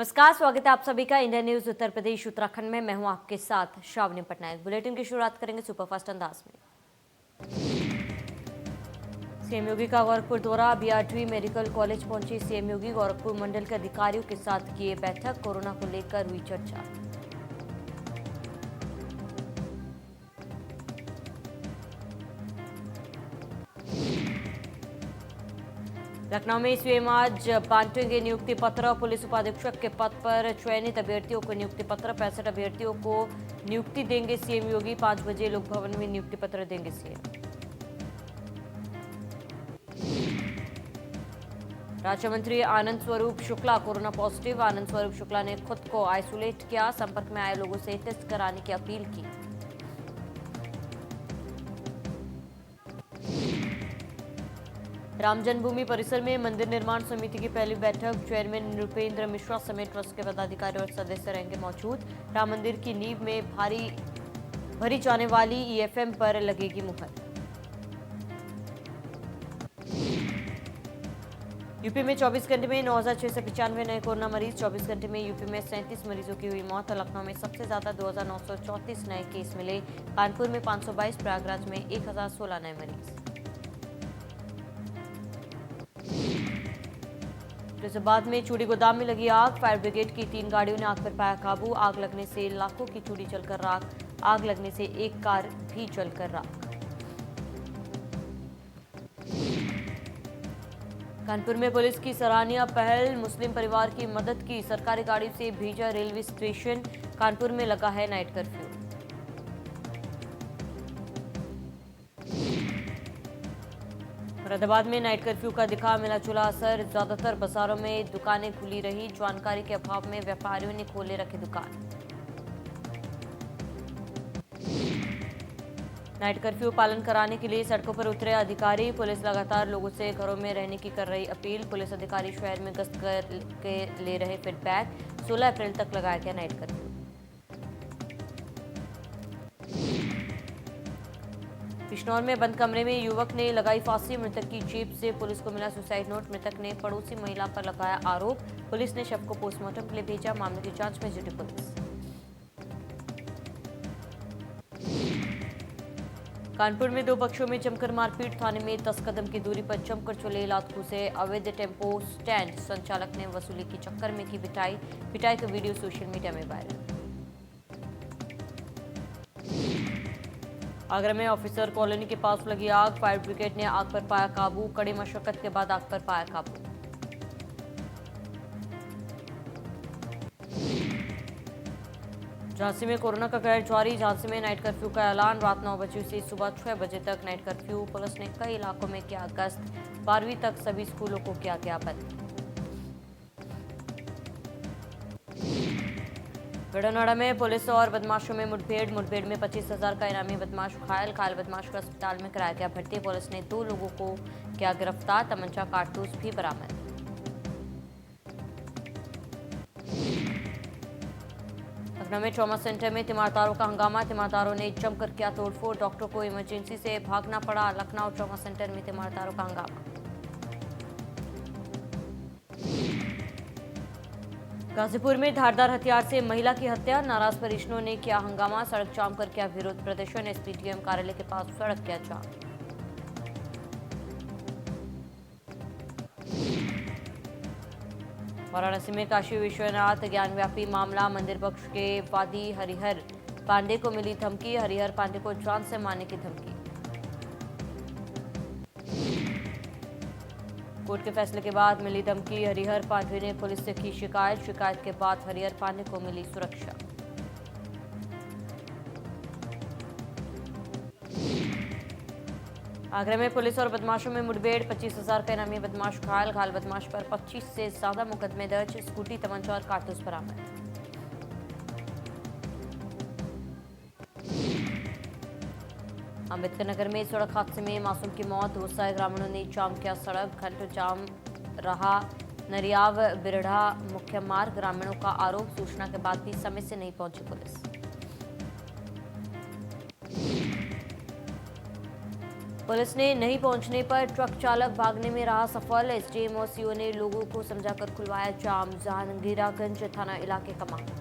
नमस्कार, स्वागत है आप सभी का इंडिया न्यूज उत्तर प्रदेश उत्तराखंड में। मैं हूं आपके साथ श्रावणी पटनायक। बुलेटिन की शुरुआत करेंगे सुपरफास्ट अंदाज में। सीएम योगी का गोरखपुर दौरा। बीआरटी मेडिकल कॉलेज पहुंचे सीएम योगी। गोरखपुर मंडल के अधिकारियों के साथ किए बैठक। कोरोना को लेकर हुई चर्चा। लखनऊ में सीएम आज बांटेंगे नियुक्ति पत्र। पुलिस उपाधीक्षक के पद पर चयनित अभ्यर्थियों को नियुक्ति पत्र। 65 अभ्यर्थियों को नियुक्ति देंगे सीएम योगी। 5 बजे लोक भवन में नियुक्ति पत्र देंगे सीएम। राज्य मंत्री आनंद स्वरूप शुक्ला कोरोना पॉजिटिव। आनंद स्वरूप शुक्ला ने खुद को आइसोलेट किया। संपर्क में आए लोगों से टेस्ट कराने की अपील की। राम जन्मभूमि परिसर में मंदिर निर्माण समिति की पहली बैठक। चेयरमैन नृपेंद्र मिश्रा समेत ट्रस्ट के पदाधिकारी और सदस्य रहेंगे मौजूद। राम मंदिर की नींव में भरी जाने वाली ईएफएम पर लगेगी मुहर। यूपी में 24 घंटे में 9,695 नए कोरोना मरीज। 24 घंटे में यूपी में 37 मरीजों की हुई मौत। लखनऊ में सबसे ज्यादा 2,934 नए केस मिले। कानपुर में 522, प्रयागराज में 1,016 नए मरीज। फिरोजाबाद में चूड़ी गोदाम में लगी आग। फायर ब्रिगेड की 3 गाड़ियों ने आग पर पाया काबू। आग लगने से लाखों की चूड़ी जलकर राख। आग लगने से एक कार भी जलकर राख। कानपुर में पुलिस की सराहनीय पहल। मुस्लिम परिवार की मदद की। सरकारी गाड़ी से भेजा रेलवे स्टेशन। कानपुर में लगा है नाइट कर्फ्यू। मुरादाबाद में नाइट कर्फ्यू का दिखा मिला जुला असर। ज्यादातर बाजारों में दुकानें खुली रही। जानकारी के अभाव में व्यापारियों ने खोले रखे दुकान। नाइट कर्फ्यू पालन कराने के लिए सड़कों पर उतरे अधिकारी। पुलिस लगातार लोगों से घरों में रहने की कर रही अपील। पुलिस अधिकारी शहर में गश्त कर ले रहे फीडबैक। 16 अप्रैल तक लगाया गया नाइट कर्फ्यू। बिजनौर में बंद कमरे में युवक ने लगाई फांसी। मृतक की जेब से पुलिस को मिला सुसाइड नोट। मृतक ने पड़ोसी महिला पर लगाया आरोप। पुलिस ने शव को पोस्टमार्टम के लिए भेजा। मामले की जांच में जुटी पुलिस। कानपुर में 2 पक्षों में जमकर मारपीट। थाने में 10 कदम की दूरी पर जमकर चले लात घुसे। अवैध टेम्पो स्टैंड संचालक ने वसूली के चक्कर में की पिटाई का वीडियो सोशल मीडिया में वायरल। आगरा में ऑफिसर कॉलोनी के पास लगी आग। फायर ब्रिगेड ने आग पर पाया काबू। कड़ी मशक्कत के बाद आग पर पाया काबू। झांसी में कोरोना का कहर जारी। झांसी में नाइट कर्फ्यू का ऐलान। रात 9 बजे से सुबह 6 बजे तक नाइट कर्फ्यू। पुलिस ने कई इलाकों में किया गश्त। 12वीं तक सभी स्कूलों को किया गया बंद। गढ़नौड़ा में पुलिस और बदमाशों में मुठभेड़ में 25,000 का इनामी बदमाश घायल बदमाश को अस्पताल में कराया गया भर्ती। पुलिस ने 2 लोगों को किया गिरफ्तार। तमंचा कारतूस भी बरामद। लखनऊ में ट्रॉमा सेंटर में तीमारदारों का हंगामा। तीमारदारों ने जमकर किया तोड़फोड़। डॉक्टर को इमरजेंसी से भागना पड़ा। लखनऊ ट्रॉमा सेंटर में तीमारदारों का हंगामा। गाजीपुर में धारदार हथियार से महिला की हत्या। नाराज परिजनों ने किया हंगामा। सड़क जाम कर किया विरोध प्रदर्शन। एसपीडीएम कार्यालय के पास सड़क किया जाम। वाराणसी में काशी विश्वनाथ ज्ञानव्यापी मामला। मंदिर पक्ष के वादी हरिहर पांडे को मिली धमकी। हरिहर पांडे को जान से मारने की धमकी। कोर्ट के फैसले के बाद मिली धमकी। हरिहर पांडे ने पुलिस से की शिकायत के बाद हरिहर पांडे को मिली सुरक्षा। आगरा में पुलिस और बदमाशों में मुठभेड़। 25,000 का इनामी बदमाश घायल बदमाश पर 25 से ज्यादा मुकदमे दर्ज। स्कूटी, तमंचा और कारतूस बरामद। अम्बेडकर नगर में सड़क हादसे में मासूम की मौत। गुस्साए ग्रामीणों ने जाम किया सड़क। घंटों जाम रहा नरियाव बिरढ़ा मुख्य मार्ग। ग्रामीणों का आरोप, सूचना के बाद भी समय से नहीं पहुंची पुलिस। पुलिस ने नहीं पहुंचने पर ट्रक चालक भागने में रहा सफल। एसडीएम और सीओ ने लोगों को समझाकर खुलवाया जाम। जहांगीरागंज थाना इलाके का मामला।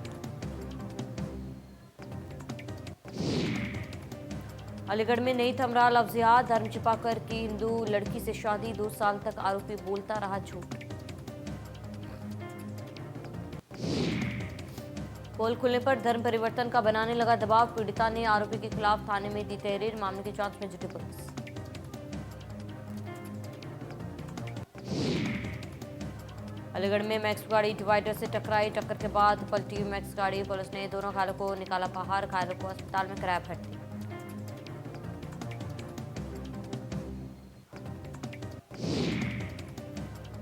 अलीगढ़ में नहीं थम रहा लफ्जियात। धर्म छिपाकर की हिंदू लड़की से शादी, 2 साल तक आरोपी बोलता रहा झूठ। पोल खुलने पर धर्म परिवर्तन का बनाने लगा दबाव। पीड़िता ने आरोपी के खिलाफ थाने में दी तहरीर। मामले की जांच में जुटी पुलिस। अलीगढ़ में मैक्स गाड़ी डिवाइडर से टकराई। टक्कर के बाद पलटी मैक्स गाड़ी। पुलिस ने दोनों घायलों को निकाला बाहर। घायलों को अस्पताल में कराया भर्ती।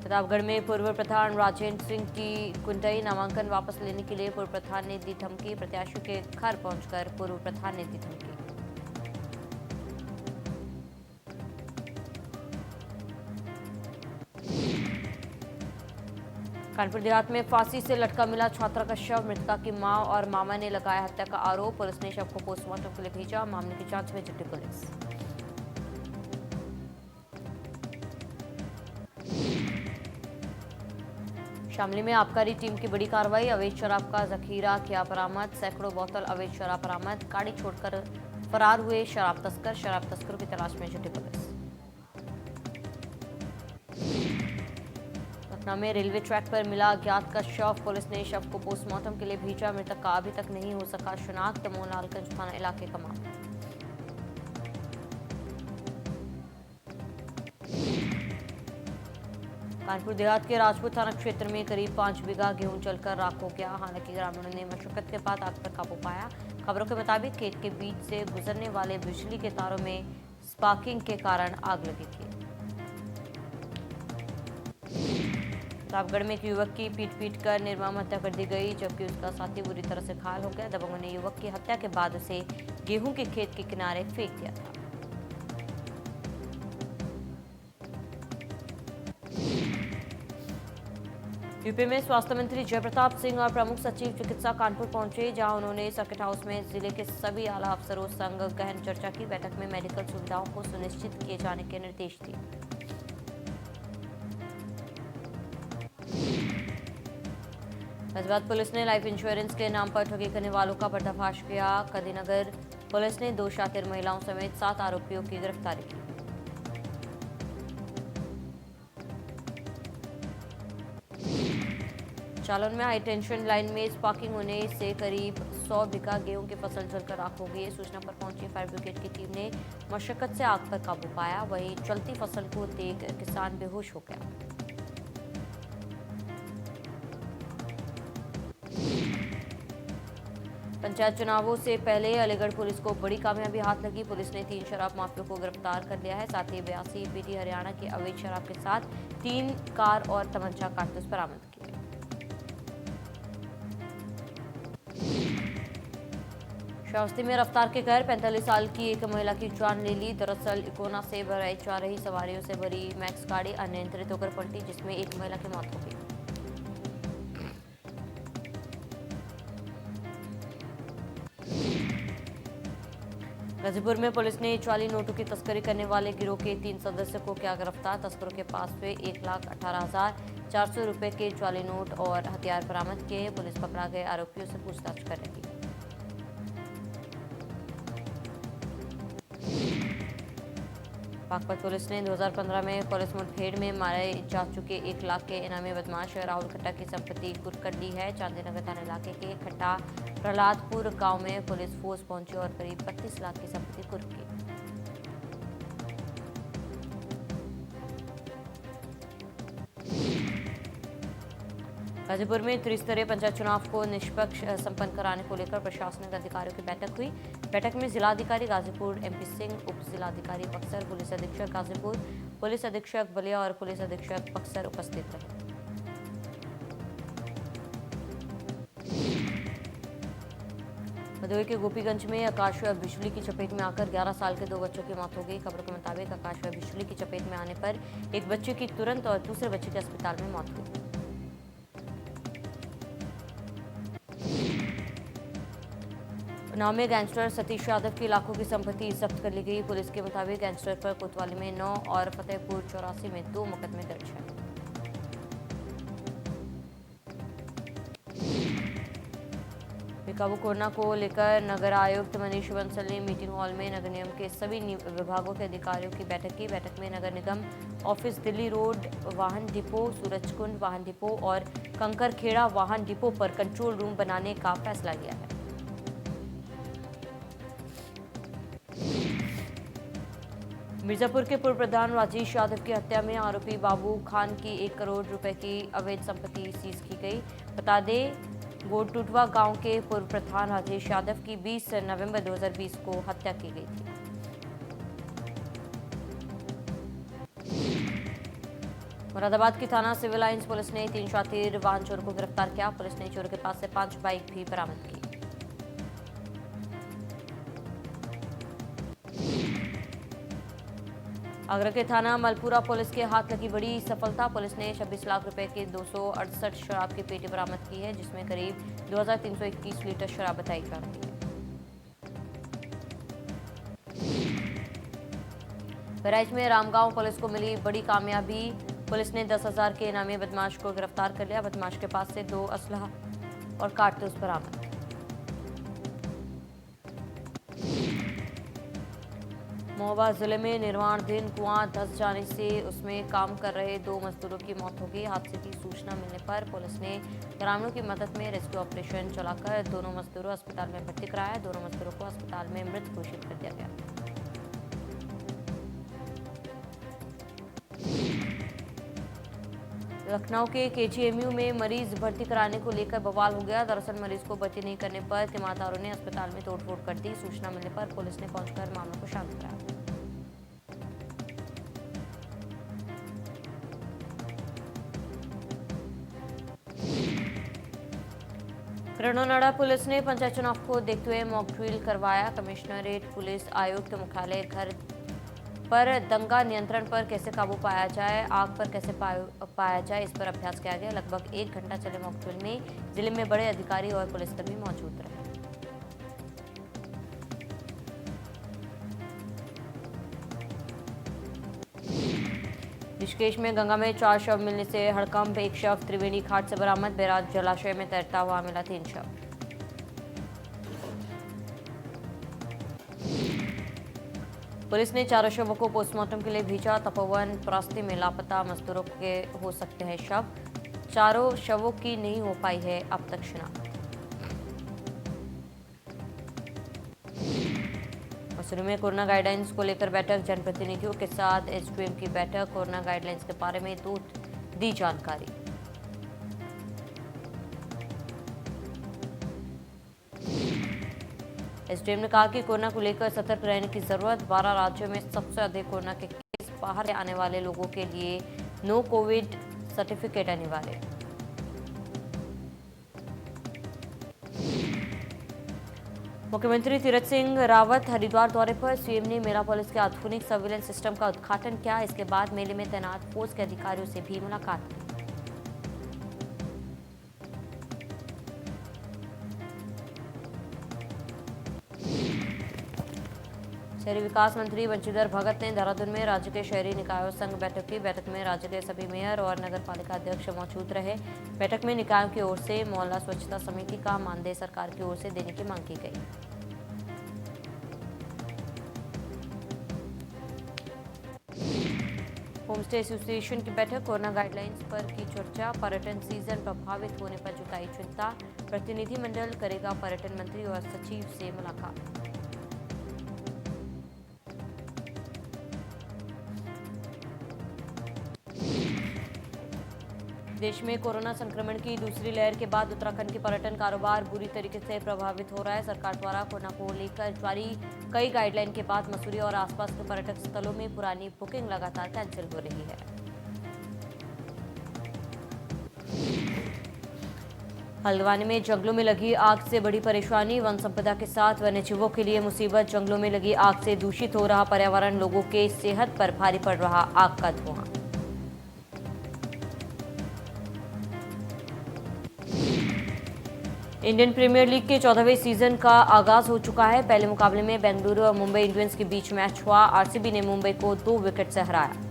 प्रतापगढ़ में पूर्व प्रधान राजेंद्र सिंह की कुंडई। नामांकन वापस लेने के लिए पूर्व प्रधान ने दी धमकी। प्रत्याशियों के घर पहुंचकर पूर्व प्रधान ने दी धमकी। कानपुर देहात में फांसी से लटका मिला छात्रा का शव। मृतका की मां और मामा ने लगाया हत्या का आरोप। पुलिस ने शव को पोस्टमार्टम के लिए भेजा। मामले की जांच में जुटी पुलिस। शामली में आबकारी टीम की बड़ी कार्रवाई। अवैध शराब का जखीरा किया बरामद। सैकड़ों बोतल अवैध शराब बरामद। गाड़ी छोड़कर फरार हुए शराब तस्कर। शराब तस्करों की तलाश में जुटी पुलिस। पटना में रेलवे ट्रैक पर मिला अज्ञात का शव। पुलिस ने शव को पोस्टमार्टम के लिए भेजा। मृतक का अभी तक नहीं हो सका शिनाख्त। मोहनलालगंज थाना इलाके का मामला। कानपुर देहात के राजपूत थाना क्षेत्र में करीब 5 बीघा गेहूं जलकर राख हो गया। हालांकि ग्रामीणों ने मशक्कत के बाद आग पर काबू पाया। खबरों के मुताबिक खेत के बीच से गुजरने वाले बिजली के तारों में स्पार्किंग के कारण आग लगी थी। प्रतापगढ़ में एक युवक की पीट कर निर्मम हत्या कर दी गई, जबकि उसका साथी बुरी तरह से घायल हो गया। दबंगों ने युवक की हत्या के बाद उसे गेहूं के खेत के किनारे फेंक दिया था। यूपी में स्वास्थ्य मंत्री जयप्रताप सिंह और प्रमुख सचिव चिकित्सा कानपुर पहुंचे, जहां उन्होंने सर्किट हाउस में जिले के सभी आला अफसरों संग गहन चर्चा की। बैठक में मेडिकल सुविधाओं को सुनिश्चित किए जाने के निर्देश दिए। फैजाबाद पुलिस ने लाइफ इंश्योरेंस के नाम पर ठगी करने वालों का पर्दाफाश किया। कदीनगर पुलिस ने 2 शातिर महिलाओं समेत 7 आरोपियों की गिरफ्तारी की। जालौन में हाई टेंशन लाइन में स्पार्किंग होने से करीब 100 बीघा गेहूं की फसल जलकर राख हो गई। सूचना पर पहुंची फायर ब्रिगेड की टीम ने मशक्कत से आग पर काबू पाया। वहीं चलती फसल को देख किसान बेहोश हो गया। पंचायत चुनावों से पहले अलीगढ़ पुलिस को बड़ी कामयाबी हाथ लगी। पुलिस ने 3 शराब माफियों को गिरफ्तार कर लिया है। साथ ही 82 पीटी हरियाणा की अवैध शराब के साथ 3 कार और तमंचा कारतूस बरामद किए। श्रावस्ती में रफ्तार के घर 45 साल की एक महिला की जान ले ली। दरअसल इकोना से बहराइच जा रही सवारियों से भरी मैक्स गाड़ी अनियंत्रित होकर पलटी, जिसमें एक महिला की मौत हो गई। गाजीपुर में पुलिस ने जाली नोटों की तस्करी करने वाले गिरोह के 3 सदस्यों को किया गिरफ्तार। तस्करों के पास से 1,18,400 रुपए के जाली नोट और हथियार बरामद किए। पुलिस पकड़ा गए आरोपियों से पूछताछ कर रही है। बागपत पुलिस ने 2015 में पुलिस मुठभेड़ में मारे जा चुके 1 लाख के इनामी बदमाश राहुल खट्टा की संपत्ति कुर्क कर ली है। चांदीनगर थाना इलाके के खट्टा प्रहलादपुर गांव में पुलिस फोर्स पहुंची और करीब 32 लाख की संपत्ति कुर्क की। गाजीपुर में त्रिस्तरीय पंचायत चुनाव को निष्पक्ष संपन्न कराने को लेकर प्रशासनिक अधिकारियों की बैठक हुई। बैठक में जिलाधिकारी गाजीपुर एमपी सिंह, उप जिलाधिकारी बक्सर, पुलिस अधीक्षक गाजीपुर, पुलिस अधीक्षक बलिया और पुलिस अधीक्षक बक्सर उपस्थित रहे। भदोही के गोपीगंज में आकाश व बिजली की चपेट में आकर 11 साल के 2 बच्चों की मौत हो गई। खबरों के मुताबिक आकाश व बिजली की चपेट में आने पर एक बच्चे की तुरंत और दूसरे बच्चे के अस्पताल में मौत हुई। लखनऊ में गैंगस्टर सतीश यादव की लाखों की संपत्ति जब्त कर ली गई। पुलिस के मुताबिक गैंगस्टर पर कोतवाली में 9 और फतेहपुर चौरासी में 2 मुकदमे दर्ज हैं। बेकाबू कोरोना को लेकर नगर आयुक्त मनीष बंसल ने मीटिंग हॉल में नगर निगम के सभी विभागों के अधिकारियों की बैठक की। बैठक में नगर निगम ऑफिस, दिल्ली रोड वाहन डिपो, सूरजकुंड वाहन डिपो और कंकरखेड़ा वाहन डिपो पर कंट्रोल रूम बनाने का फैसला लिया है। मिर्जापुर के पूर्व प्रधान राजेश यादव की हत्या में आरोपी बाबू खान की 1 करोड़ रुपए की अवैध संपत्ति सीज की गई। बता दें, गोटुटवा गांव के पूर्व प्रधान राजेश यादव की 20 नवंबर 2020 को हत्या की गई थी। मुरादाबाद की थाना सिविल लाइंस पुलिस ने 3 शातिर वाहन चोर को गिरफ्तार किया। पुलिस ने चोर के पास से 5 बाइक भी बरामद की। आगरा के थाना मलपुरा पुलिस के हाथ लगी बड़ी सफलता। पुलिस ने 26 लाख रुपए की 268 शराब की पेटी बरामद की है, जिसमें करीब 2321 लीटर शराब बताई जा रही है। बहराइच में रामगांव पुलिस को मिली बड़ी कामयाबी। पुलिस ने 10,000 के इनामी बदमाश को गिरफ्तार कर लिया। बदमाश के पास से 2 असलहा और कारतूस बरामद। महोबा जिले में निर्माणाधीन कुआं धंस जाने से उसमें काम कर रहे 2 मजदूरों की मौत हो गई। हादसे की सूचना मिलने पर पुलिस ने ग्रामीणों की मदद में रेस्क्यू ऑपरेशन चलाकर दोनों मजदूरों अस्पताल में भर्ती कराया। दोनों मजदूरों को अस्पताल में मृत घोषित कर दिया गया। लखनऊ के केजीएमयू में मरीज भर्ती कराने को लेकर बवाल हो गया। दरअसल मरीज को भर्ती नहीं करने पर तीमारदारों ने अस्पताल में तोड़फोड़ कर दी। सूचना मिलने पर पुलिस ने पहुंचकर मामले को शांत कराया। करणोनाडा पुलिस ने पंचायत चुनाव को देखते हुए मॉक ड्रिल करवाया। कमिश्नरेट पुलिस आयुक्त मुख्यालय घर पर दंगा नियंत्रण पर कैसे काबू पाया जाए, आग पर कैसे पाया जाए, इस पर अभ्यास किया गया। लगभग 1 घंटा चले मॉक ड्रिल में जिले में बड़े अधिकारी और पुलिसकर्मी मौजूद रहे। ऋषिकेश में गंगा में 4 शव मिलने से हड़कंप। 1 शव त्रिवेणी घाट से बरामद। बैराज जलाशय में तैरता हुआ मिला 3 शव। पुलिस ने 4 शवों को पोस्टमार्टम के लिए भेजा। तपोवन प्रास्ती में लापता मजदूरों के हो सकते हैं शव। 4 शवों की नहीं हो पाई है अब तक शिनाख्त। मसूरी में कोरोना गाइडलाइंस को लेकर बैठक। जनप्रतिनिधियों के साथ एसडीएम की बैठक। कोरोना गाइडलाइंस के बारे में दी जानकारी। एसडीएम ने कहा कि कोरोना को लेकर सतर्क रहने की जरूरत। 12 राज्यों में सबसे अधिक कोरोना के केस। बाहर से आने वाले लोगों के लिए नो कोविड सर्टिफिकेट अनिवार्य। मुख्यमंत्री तीरथ सिंह रावत हरिद्वार दौरे पर। सीएम ने मेला पुलिस के आधुनिक सर्विलेंस सिस्टम का उद्घाटन किया। इसके बाद मेले में तैनात फोर्स के अधिकारियों से भी मुलाकात की। शहरी विकास मंत्री बंशीधर भगत ने देहरादून में राज्य के शहरी निकायों संघ बैठक की। बैठक में राज्य के सभी मेयर और नगर पालिका अध्यक्ष मौजूद रहे। बैठक में निकायों की ओर से मोहल्ला स्वच्छता समिति का मानदेय सरकार की ओर से देने की मांग की गई। होमस्टे एसोसिएशन की बैठक। कोरोना गाइडलाइंस पर की चर्चा। पर्यटन सीजन प्रभावित होने पर जताई चिंता। प्रतिनिधिमंडल करेगा पर्यटन मंत्री और सचिव से मुलाकात। देश में कोरोना संक्रमण की दूसरी लहर के बाद उत्तराखंड के पर्यटन कारोबार बुरी तरीके से प्रभावित हो रहा है। सरकार द्वारा कोरोना को लेकर जारी कई गाइडलाइन के बाद मसूरी और आसपास के पर्यटक स्थलों में पुरानी बुकिंग लगातार कैंसिल हो रही है। हल्द्वानी में जंगलों में लगी आग से बड़ी परेशानी। वन संपदा के साथ वन्यजीवों के लिए मुसीबत। जंगलों में लगी आग से दूषित हो रहा पर्यावरण। लोगों के सेहत पर भारी पड़ रहा आग का धुआं। इंडियन प्रीमियर लीग के 14वें सीजन का आगाज हो चुका है। पहले मुकाबले में बेंगलुरु और मुंबई इंडियंस के बीच मैच हुआ। आरसीबी ने मुंबई को 2 विकेट से हराया।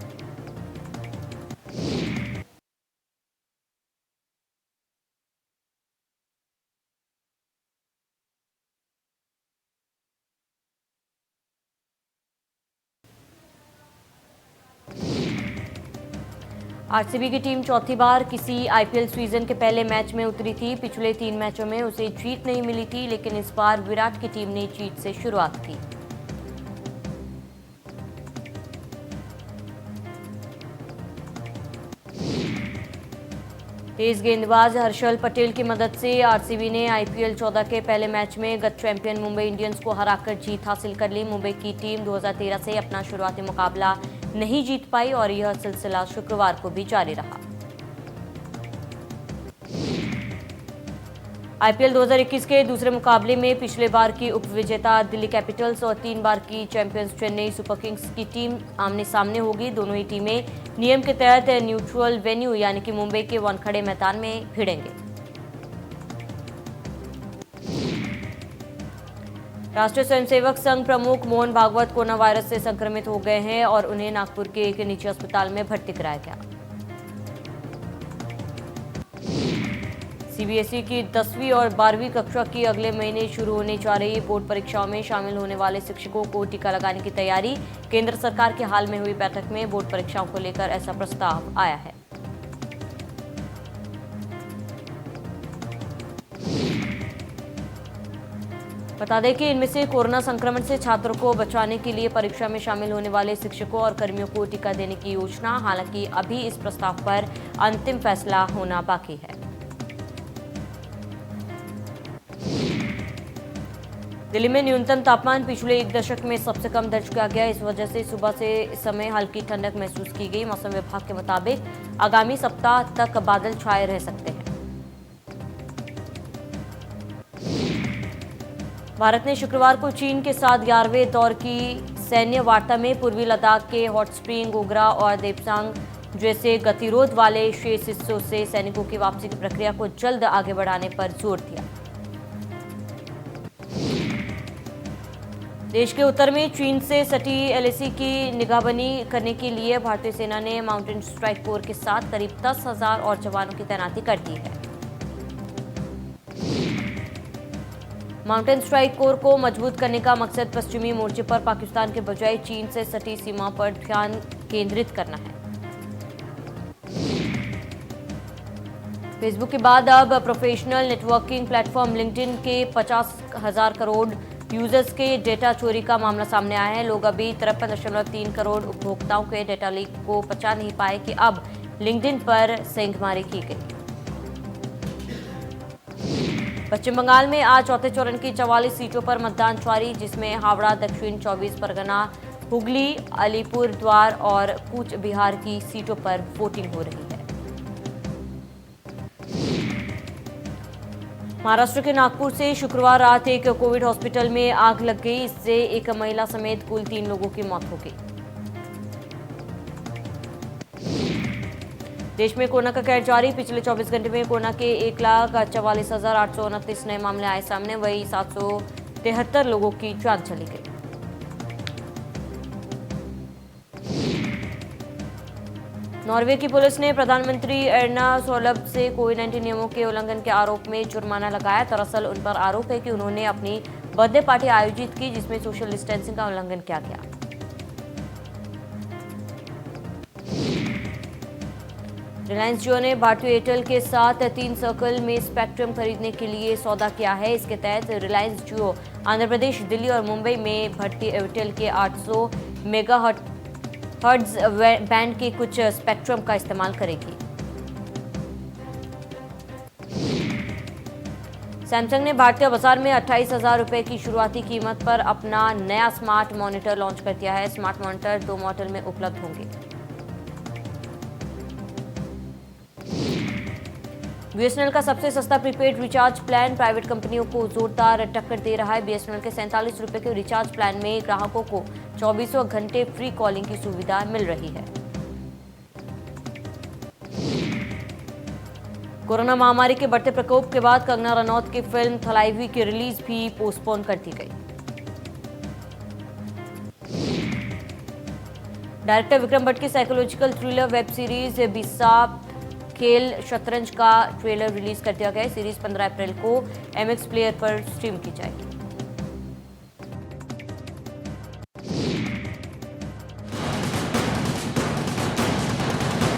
आरसीबी की टीम चौथी बार किसी आईपीएल सीजन के पहले मैच में उतरी थी। पिछले 3 मैचों में उसे जीत नहीं मिली थी, लेकिन इस बार विराट की टीम ने जीत से शुरुआत की। तेज गेंदबाज हर्षल पटेल की मदद से आरसीबी ने आईपीएल 14 के पहले मैच में गत चैंपियन मुंबई इंडियंस को हराकर जीत हासिल कर ली। मुंबई की टीम 2013 से अपना शुरुआती मुकाबला नहीं जीत पाई और यह सिलसिला शुक्रवार को भी जारी रहा। आईपीएल 2021 के दूसरे मुकाबले में पिछले बार की उपविजेता दिल्ली कैपिटल्स और 3 बार की चैंपियंस चेन्नई सुपर किंग्स की टीम आमने सामने होगी। दोनों ही टीमें नियम के तहत न्यूट्रल वेन्यू यानी कि मुंबई के वानखेड़े मैदान में भिड़ेंगे। राष्ट्रीय स्वयंसेवक संघ प्रमुख मोहन भागवत कोरोना वायरस से संक्रमित हो गए हैं और उन्हें नागपुर के एक निजी अस्पताल में भर्ती कराया गया। सीबीएसई की 10वीं और 12वीं कक्षा की अगले महीने शुरू होने जा रही बोर्ड परीक्षाओं में शामिल होने वाले शिक्षकों को टीका लगाने की तैयारी। केंद्र सरकार की हाल में हुई बैठक में बोर्ड परीक्षाओं को लेकर ऐसा प्रस्ताव आया है। बता दें कि इनमें से कोरोना संक्रमण से छात्रों को बचाने के लिए परीक्षा में शामिल होने वाले शिक्षकों और कर्मियों को टीका देने की योजना। हालांकि अभी इस प्रस्ताव पर अंतिम फैसला होना बाकी है। दिल्ली में न्यूनतम तापमान पिछले 1 दशक में सबसे कम दर्ज किया गया। इस वजह से सुबह से समय हल्की ठंडक महसूस की गई। मौसम विभाग के मुताबिक आगामी सप्ताह तक बादल छाए रह सकते हैं। भारत ने शुक्रवार को चीन के साथ 11वें दौर की सैन्य वार्ता में पूर्वी लद्दाख के हॉट स्प्रिंग, गोग्रा और देपसांग जैसे गतिरोध वाले शेष हिस्सों से सैनिकों की वापसी की प्रक्रिया को जल्द आगे बढ़ाने पर जोर दिया। देश के उत्तर में चीन से सटी एलएसी की निगाहबनी करने के लिए भारतीय सेना ने माउंटेन स्ट्राइक कोर के साथ करीब 10,000 और जवानों की तैनाती कर दी है। माउंटेन स्ट्राइक कोर को मजबूत करने का मकसद पश्चिमी मोर्चे पर पाकिस्तान के बजाय चीन से सटी सीमा पर ध्यान केंद्रित करना है। फेसबुक के बाद अब प्रोफेशनल नेटवर्किंग प्लेटफॉर्म लिंक्डइन के 50,000 करोड़ यूजर्स के डेटा चोरी का मामला सामने आया है। लोग अभी 53.3 करोड़ उपभोक्ताओं के डेटा लीक को पचा नहीं पाए कि अब लिंक्डइन पर सेंधमारी की गई। पश्चिम बंगाल में आज चौथे चरण की 44 सीटों पर मतदान जारी, जिसमें हावड़ा, दक्षिण 24 परगना, हुगली, अलीपुरद्वार और कूच बिहार की सीटों पर वोटिंग हो रही है। महाराष्ट्र के नागपुर से शुक्रवार रात एक कोविड हॉस्पिटल में आग लग गई। इससे एक महिला समेत कुल 3 लोगों की मौत हो गई। देश में कोरोना का कहर जारी। पिछले 24 घंटे में कोरोना के 1,44,829 नए मामले आए सामने। वही 773 लोगों की जान चली गई। नॉर्वे की पुलिस ने प्रधानमंत्री एर्ना सोलबर्ग से कोविड-19 नियमों के उल्लंघन के आरोप में जुर्माना लगाया। दरअसल उन पर आरोप है कि उन्होंने अपनी बर्थडे पार्टी आयोजित की, जिसमें सोशल डिस्टेंसिंग का उल्लंघन किया गया। रिलायंस जियो ने भारतीय एयरटेल के साथ 3 सर्कल में स्पेक्ट्रम खरीदने के लिए सौदा किया है। इसके तहत रिलायंस जियो आंध्र प्रदेश, दिल्ली और मुंबई में भारतीय एयरटेल के 800 मेगाहर्ट्ज बैंड के कुछ स्पेक्ट्रम का इस्तेमाल करेगी। सैमसंग ने भारतीय बाजार में 28,000 रुपए की शुरुआती कीमत पर अपना नया स्मार्ट मॉनिटर लॉन्च कर दिया है। स्मार्ट मॉनिटर 2 मॉडल में उपलब्ध होंगे। बीएसएनएल का सबसे सस्ता प्रीपेड रिचार्ज प्लान प्राइवेट कंपनियों को जोरदार टक्कर दे रहा है। बीएसएनएल के 47 रुपए के रिचार्ज प्लान में ग्राहकों को 24 घंटे फ्री कॉलिंग की सुविधा मिल रही है। कोरोना महामारी के बढ़ते प्रकोप के बाद कंगना रनौत की फिल्म थलाइवी की रिलीज भी पोस्टपोन कर दी गई। डायरेक्टर विक्रम भट्ट की साइकोलॉजिकल थ्रिलर वेब सीरीज बिसाप खेल शतरंज का ट्रेलर रिलीज कर दिया गया है। सीरीज 15 अप्रैल को MX प्लेयर पर स्ट्रीम की जाएगी।